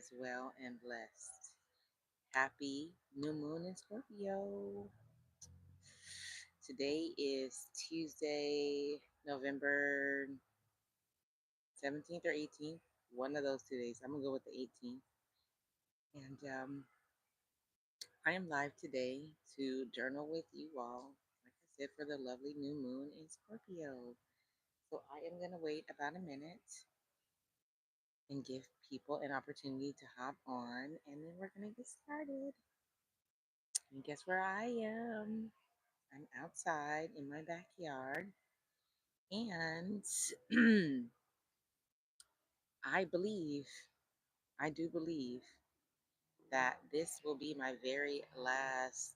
is well and blessed. Happy new moon in Scorpio. Today is Tuesday, November 17th or 18th. One of those 2 days. I'm going to go with the 18th. And I am live today to journal with you all, like I said, for the lovely new moon in Scorpio. So I am going to wait about a minute and give people an opportunity to hop on, and then we're going to get started. And guess where I am? I'm outside in my backyard, and I believe, I do believe that this will be my very last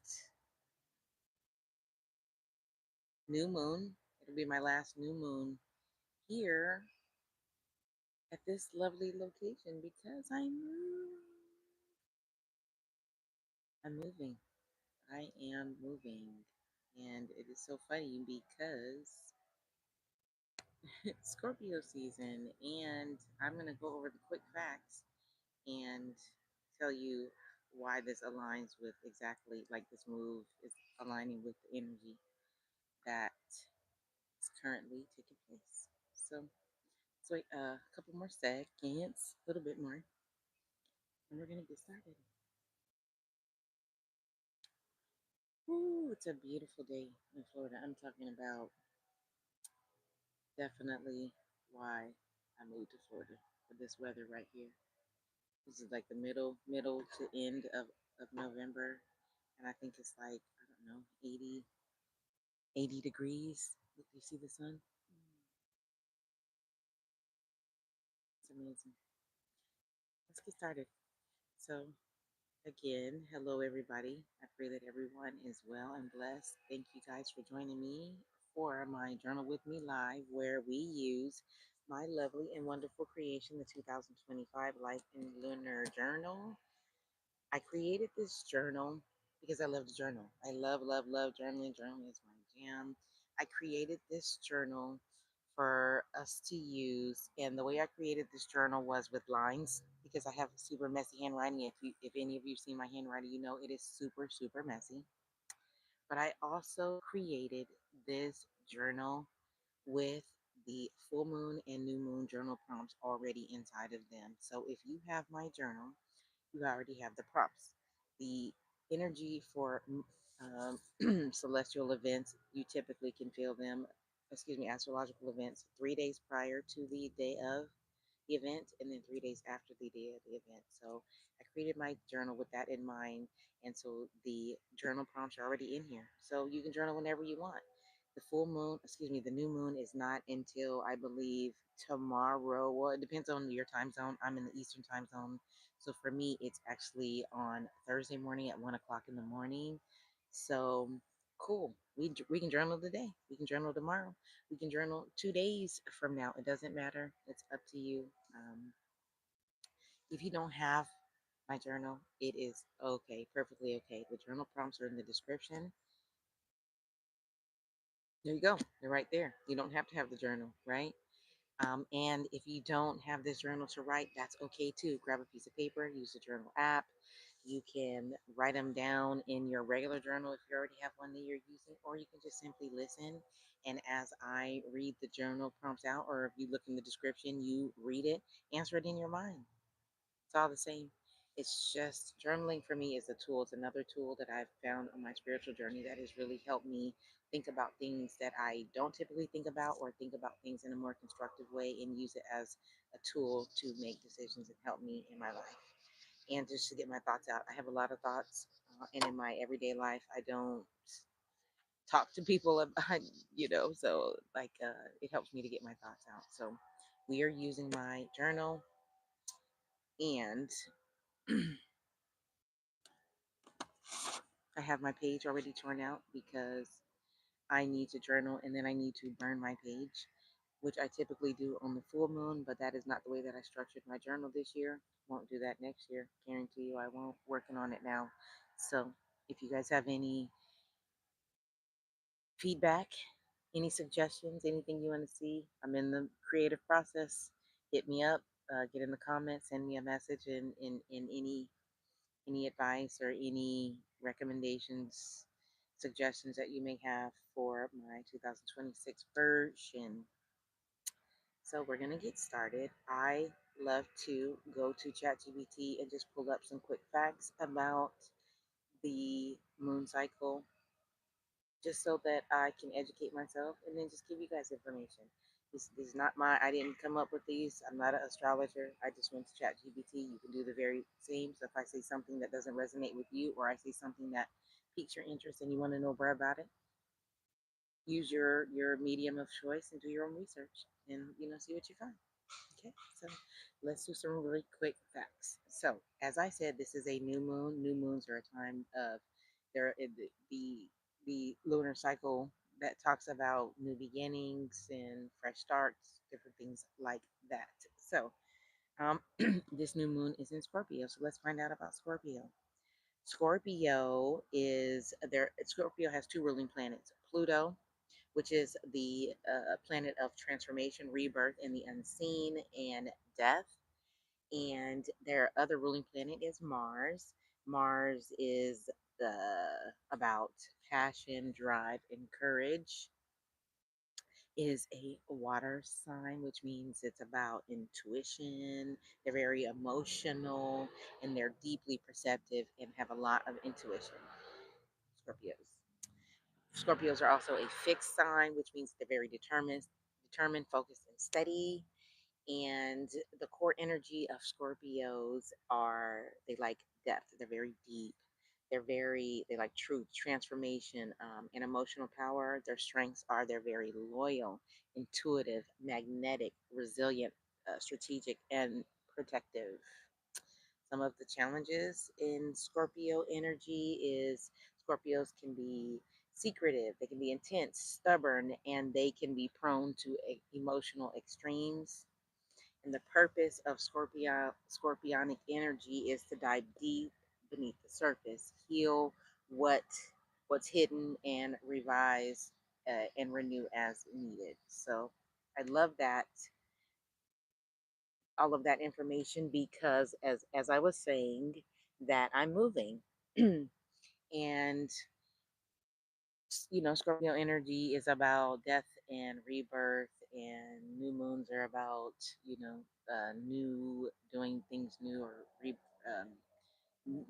new moon. It'll be my last new moon here at this lovely location because I'm moving. I am moving. And it is so funny because it's Scorpio season, and I'm going to go over the quick facts and tell you why this aligns with exactly like this move is aligning with the energy that is currently taking place. So wait a couple more seconds, a little bit more, and we're gonna get started. Ooh, it's a beautiful day in Florida. I'm talking about definitely why I moved to Florida for this weather right here. This is like the middle to end of November, and I think it's like, I don't know, 80 degrees. Look, you see the sun? It's amazing. Let's get started. So, again, hello everybody. I pray that everyone is well and blessed. Thank you guys for joining me for my Journal with Me Live, where we use my lovely and wonderful creation, the 2025 Life and Lunar Journal. I created this journal because I love to journal. I love journaling. Journaling is my jam. I created this journal for us to use, and the way I created this journal was with lines because I have super messy handwriting. If any of you seen my handwriting, you know it is super messy. But I also created this journal with the full moon and new moon journal prompts already inside of them. So if you have my journal, you already have the prompts. The energy for celestial events, you typically can feel them, astrological events 3 days prior to the day of the event and then 3 days after the day of the event. So I created my journal with that in mind. And so the journal prompts are already in here. So you can journal whenever you want. The new moon is not until I believe tomorrow. Well, it depends on your time zone. I'm in the Eastern time zone. So for me, it's actually on Thursday morning at 1 o'clock in the morning. So cool. We can journal today. We can journal tomorrow. We can journal 2 days from now. It doesn't matter. It's up to you. If you don't have my journal, it is okay, perfectly okay. The journal prompts are in the description. There you go. They're right there. You don't have to have the journal, right? And if you don't have this journal to write, that's okay too. Grab a piece of paper, use the journal app. You can write them down in your regular journal if you already have one that you're using, or you can just simply listen. And as I read the journal prompts out, or if you look in the description, you read it, answer it in your mind. It's all the same. It's just journaling for me is a tool. It's another tool that I've found on my spiritual journey that has really helped me think about things that I don't typically think about, or think about things in a more constructive way and use it as a tool to make decisions and help me in my life and just to get my thoughts out. I have a lot of thoughts, and in my everyday life, I don't talk to people about, so like it helps me to get my thoughts out. So we are using my journal, and I have my page already torn out because I need to journal and then I need to burn my page, which I typically do on the full moon, but that is not the way that I structured my journal this year. Won't do that next year. Guarantee you I won't. Working on it now. So if you guys have any feedback, any suggestions, anything you want to see, I'm in the creative process. Hit me up. get in the comments, send me a message, in any advice or any recommendations, suggestions that you may have for my 2026 version. So we're gonna get started. I love to go to ChatGPT and just pull up some quick facts about the moon cycle, just so that I can educate myself and then just give you guys information. This is not I didn't come up with these. I'm not an astrologer. I just went to ChatGPT. You can do the very same. So if I say something that doesn't resonate with you, or I say something that piques your interest and you want to know more about it, use your medium of choice and do your own research and see what you find. Okay, so let's do some really quick facts. So, as I said, this is a new moon. New moons are a time of the lunar cycle that talks about new beginnings and fresh starts, different things like that. So, this new moon is in Scorpio. So let's find out about Scorpio. Scorpio is there. Scorpio has two ruling planets: Pluto, which is the planet of transformation, rebirth, and the unseen, and death. And their other ruling planet is Mars. Mars is the about passion, drive, and courage. Is a water sign, which means it's about intuition. They're very emotional and they're deeply perceptive and have a lot of intuition. Scorpios. Scorpios are also a fixed sign, which means they're very determined, focused, and steady. And the core energy of Scorpios are they like depth. They're very deep. They like truth, transformation, and emotional power. Their strengths are they're very loyal, intuitive, magnetic, resilient, strategic, and protective. Some of the challenges in Scorpio energy is Scorpios can be secretive, they can be intense, stubborn, and they can be prone to emotional extremes. And the purpose of scorpionic energy is to dive deep beneath the surface, heal what what's hidden, and revise and renew as needed. So I love that all of that information because as I was saying that I'm moving and Scorpio energy is about death and rebirth, and new moons are about new doing things new or um,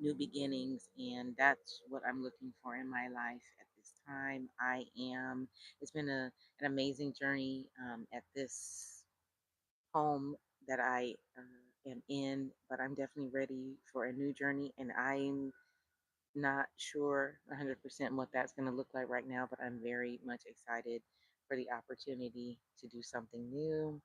new beginnings, and that's what I'm looking for in my life at this time. It's been an amazing journey at this home that I am in, but I'm definitely ready for a new journey, and I'm not sure 100% what that's going to look like right now, but I'm very much excited for the opportunity to do something new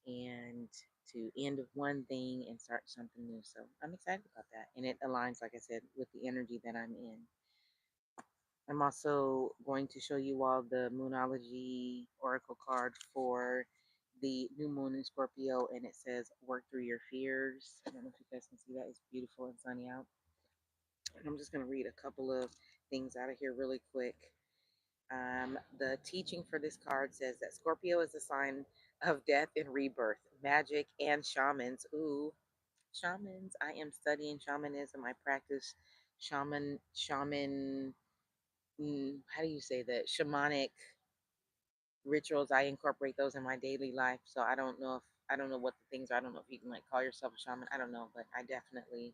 and to end one thing and start something new. So I'm excited about that. And it aligns, like I said, with the energy that I'm in. I'm also going to show you all the Moonology Oracle card for the new moon in Scorpio, and it says, work through your fears. I don't know if you guys can see that. It's beautiful and sunny out. And I'm just going to read a couple of things out of here really quick. The teaching for this card says that Scorpio is a sign of death and rebirth, magic, and shamans. Ooh, shamans. I am studying shamanism. I practice shaman. How do you say that? Shamanic rituals. I incorporate those in my daily life. So I don't know what the things are. I don't know if you can like call yourself a shaman. I don't know, but I definitely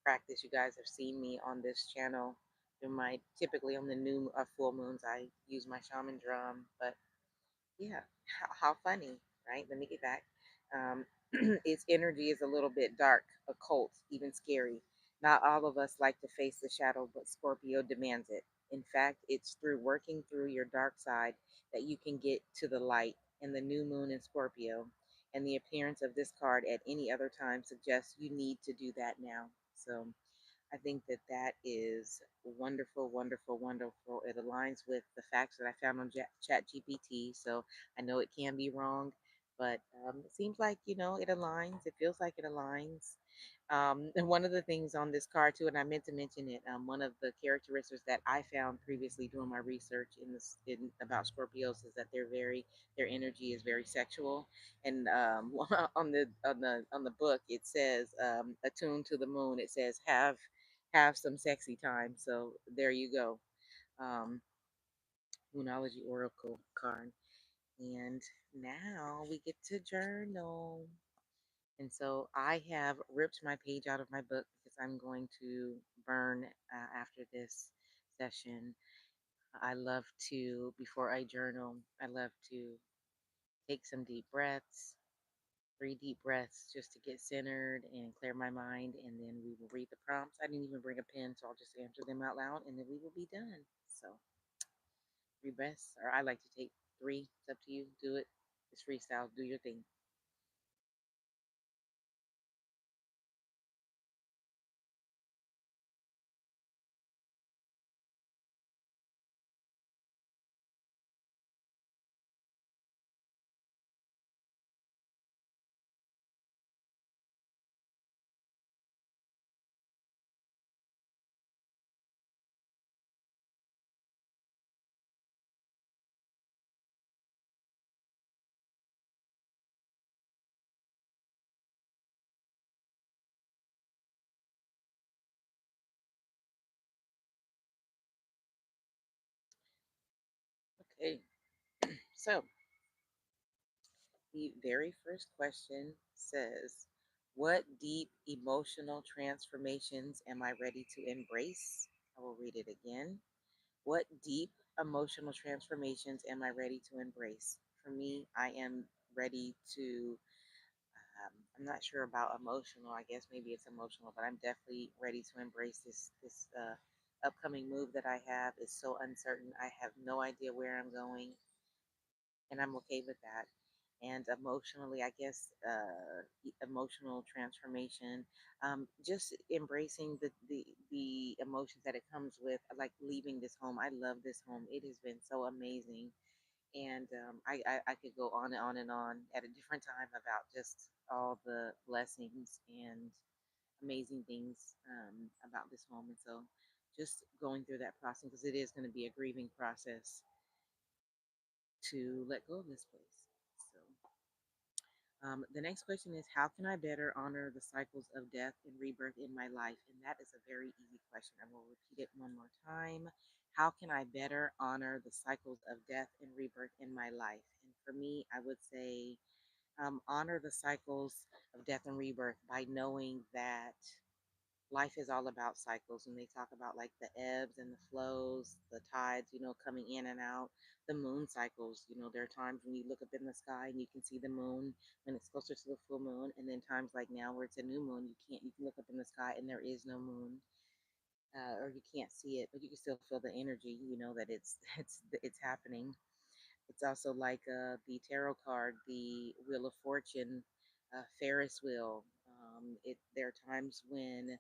practice. You guys have seen me on this channel. In my typically on the new full moons, I use my shaman drum. But yeah, how funny, right? Let me get back. Um, its energy is a little bit dark, occult, even scary. Not all of us like to face the shadow, but Scorpio demands it. In fact, it's through working through your dark side that you can get to the light. And the new moon in Scorpio and the appearance of this card at any other time suggests you need to do that now. So I think that that is wonderful, wonderful, wonderful. It aligns with the facts that I found on Chat GPT. So I know it can be wrong, but it seems like, it aligns. It feels like it aligns. And one of the things on this card too, and I meant to mention it, one of the characteristics that I found previously doing my research about Scorpios is that their energy is very sexual. And on the book it says, attuned to the moon. It says have some sexy time. So there you go. Um, Moonology Oracle card. And now we get to journal. And so I have ripped my page out of my book because I'm going to burn after this session. I love to, before I journal, I love to take some deep breaths, 3 deep breaths just to get centered and clear my mind. And then we will read the prompts. I didn't even bring a pen, so I'll just answer them out loud and then we will be done. So, 3 breaths, or I like to take 3. It's up to you. Do it. It's freestyle. Do your thing. Okay. So, the very first question says, what deep emotional transformations am I ready to embrace? I will read it again. What deep emotional transformations am I ready to embrace? For me, I am ready to, I'm not sure about emotional. I guess maybe it's emotional, but I'm definitely ready to embrace this upcoming move that I have. It's so uncertain. I have no idea where I'm going, and I'm okay with that. And emotionally, I guess, emotional transformation, just embracing the emotions that it comes with, like leaving this home. I love this home. It has been so amazing, and I could go on and on and on at a different time about just all the blessings and amazing things, about this home. And so, just going through that process, because it is going to be a grieving process to let go of this place. So, the next question is, how can I better honor the cycles of death and rebirth in my life? And that is a very easy question. I will repeat it one more time. How can I better honor the cycles of death and rebirth in my life? And for me, I would say, honor the cycles of death and rebirth by knowing that life is all about cycles. And they talk about like the ebbs and the flows, the tides, coming in and out, the moon cycles. There are times when you look up in the sky and you can see the moon when it's closer to the full moon, and then times like now where it's a new moon, you can look up in the sky and there is no moon. Or you can't see it, but you can still feel the energy. You know that it's happening. It's also like, the tarot card, the Wheel of Fortune, Ferris wheel. There are times when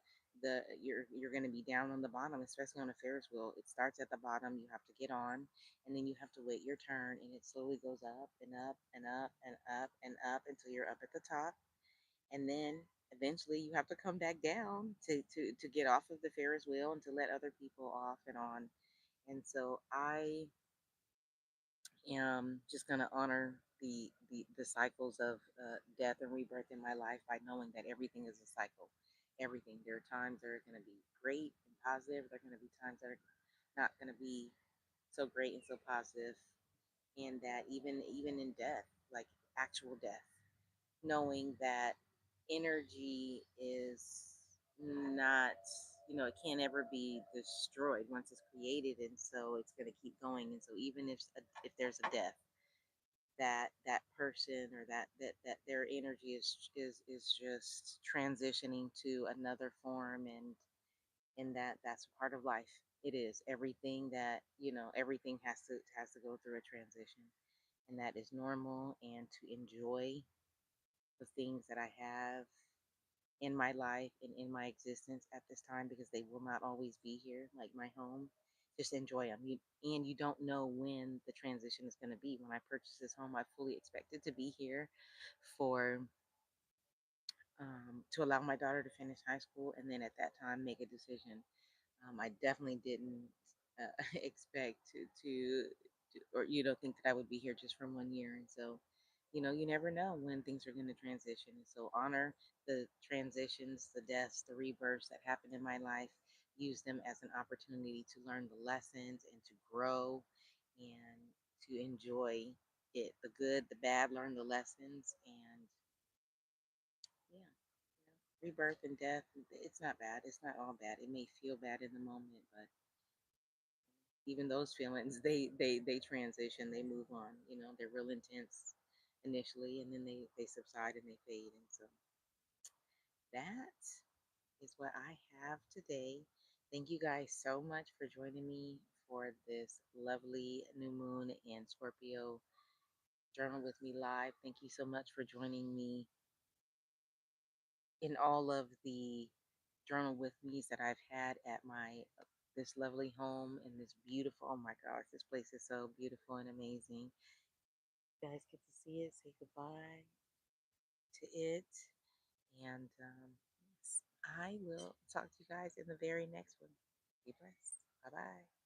you're going to be down on the bottom, especially on a Ferris wheel. It starts at the bottom, you have to get on, and then you have to wait your turn, and it slowly goes up and up and up and up and up until you're up at the top, and then eventually you have to come back down to get off of the Ferris wheel and to let other people off and on. And so I am just going to honor the cycles of, death and rebirth in my life by knowing that everything is a cycle. Everything. There are times that are going to be great and positive. There are going to be times that are not going to be so great and so positive. And that even in death, like actual death, knowing that energy is not, it can't ever be destroyed once it's created, and so it's going to keep going. And so even if there's a death, that person or that their energy is just transitioning to another form, and that's part of life. It is everything that, everything has to go through a transition, and that is normal. And to enjoy the things that I have in my life and in my existence at this time, because they will not always be here, like my home. Just enjoy them. And you don't know when the transition is going to be. When I purchased this home, I fully expected to be here for to allow my daughter to finish high school, and then at that time make a decision. I definitely didn't expect to, or think that I would be here just for 1 year, and so, you never know when things are going to transition. And so, honor the transitions, the deaths, the rebirths that happened in my life. Use them as an opportunity to learn the lessons and to grow and to enjoy it, the good, the bad. Learn the lessons, and yeah, rebirth and death. It's not bad. It's not all bad. It may feel bad in the moment, but even those feelings, they transition, they move on. They're real intense initially, and then they subside and they fade. And so that is what I have today. Thank you guys so much for joining me for this lovely new moon and Scorpio journal with me live. Thank you so much for joining me in all of the journal with me's that I've had at my this lovely home and this beautiful, oh my gosh, this place is so beautiful and amazing. You guys get to see it, say goodbye to it. And yes, I will talk to you guys in the very next one. Be blessed. Bye bye.